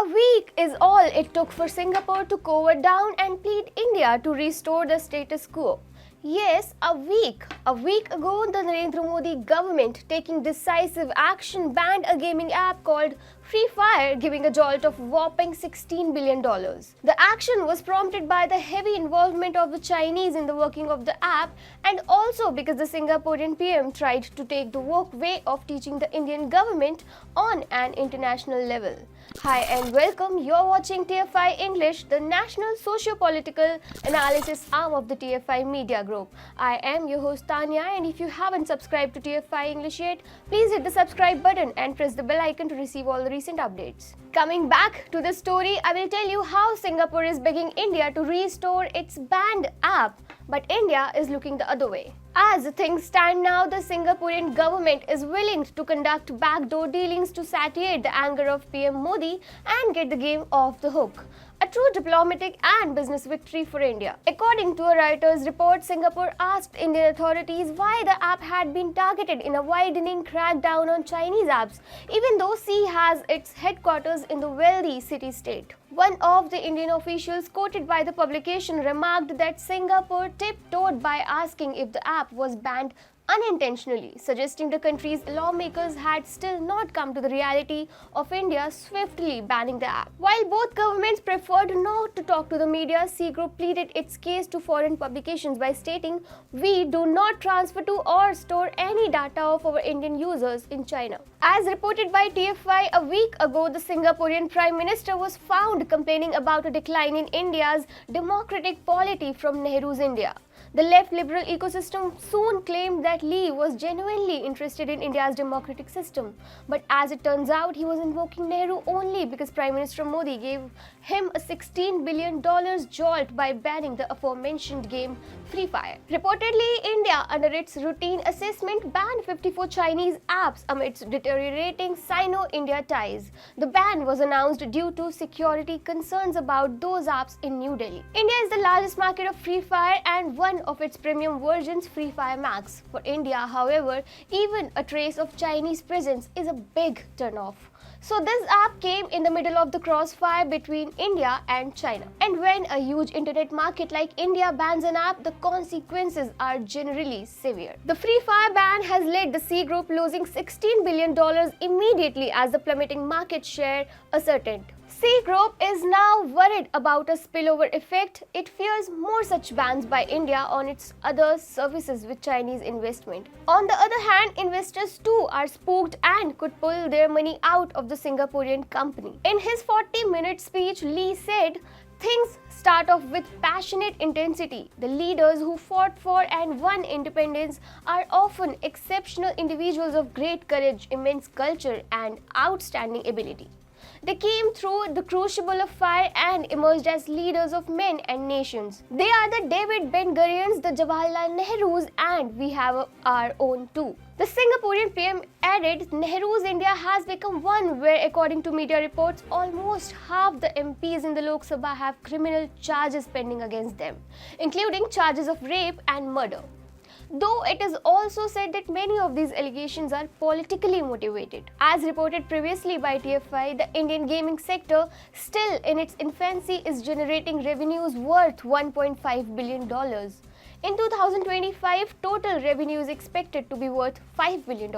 A week is all it took for Singapore to cower down and plead India to restore the status quo. Yes, a week. A week ago, the Narendra Modi government, taking decisive action, banned a gaming app called Free Fire, giving a jolt of whopping $16 billion. The action was prompted by the heavy involvement of the Chinese in the working of the app, and also because the Singaporean PM tried to take the woke way of teaching the Indian government on an international level. Hi and welcome, you're watching TFI English, the national socio-political analysis arm of the TFI media group. I am your host Tanya, and if you haven't subscribed to TFI English yet, please hit the subscribe button and press the bell icon to receive all the recent updates. Coming back to the story, I will tell you how Singapore is begging India to restore its banned app, but India is looking the other way. As things stand now, the Singaporean government is willing to conduct backdoor dealings to satiate the anger of PM Modi and get the game off the hook. A true diplomatic and business victory for India. According to a Reuters report, Singapore asked Indian authorities why the app had been targeted in a widening crackdown on Chinese apps, even though Sea has its headquarters in the wealthy city-state. One of the Indian officials quoted by the publication remarked that Singapore tiptoed by asking if the app was banned unintentionally, suggesting the country's lawmakers had still not come to the reality of India swiftly banning the app. While both governments preferred not to talk to the media, Sea Group pleaded its case to foreign publications by stating, "We do not transfer to or store any data of our Indian users in China." As reported by TFI, a week ago, the Singaporean Prime Minister was found complaining about a decline in India's democratic polity from Nehru's India. The left liberal ecosystem soon claimed that Lee was genuinely interested in India's democratic system. But as it turns out, he was invoking Nehru only because Prime Minister Modi gave him a $16 billion jolt by banning the aforementioned game Free Fire. Reportedly, India, under its routine assessment, banned 54 Chinese apps amidst deteriorating Sino-India ties. The ban was announced due to security concerns about those apps in New Delhi. India is the largest market of Free Fire and one of its premium versions, Free Fire Max. For India, however, even a trace of Chinese presence is a big turnoff. So this app came in the middle of the crossfire between India and China. And when a huge internet market like India bans an app, the consequences are generally severe. The Free Fire ban has led the Sea Group losing $16 billion immediately as the plummeting market share ascertained. Sea Group is now worried about a spillover effect. It fears more such bans by India on its other services with Chinese investment. On the other hand, investors too are spooked and could pull their money out of the Singaporean company. In his 40-minute speech, Lee said, "Things start off with passionate intensity. The leaders who fought for and won independence are often exceptional individuals of great courage, immense culture, and outstanding ability. They came through the crucible of fire and emerged as leaders of men and nations. They are the David Ben-Gurions, the Jawaharlal Nehrus, and we have our own too." The Singaporean PM added, Nehru's India has become one where, according to media reports, almost half the MPs in the Lok Sabha have criminal charges pending against them, including charges of rape and murder. Though it is also said that many of these allegations are politically motivated. As reported previously by TFI, the Indian gaming sector, still in its infancy, is generating revenues worth $1.5 billion. In 2025, total revenue is expected to be worth $5 billion.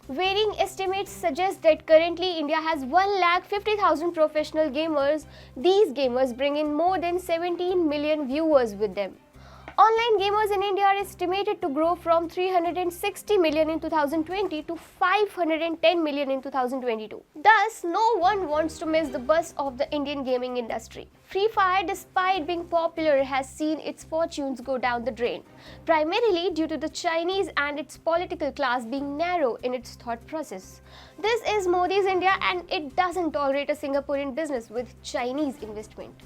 Varying estimates suggest that currently India has 150,000 professional gamers. These gamers bring in more than 17 million viewers with them. Online gamers in India are estimated to grow from 360 million in 2020 to 510 million in 2022. Thus, no one wants to miss the buzz of the Indian gaming industry. Free Fire, despite being popular, has seen its fortunes go down the drain, primarily due to the Chinese and its political class being narrow in its thought process. This is Modi's India, and it doesn't tolerate a Singaporean business with Chinese investment.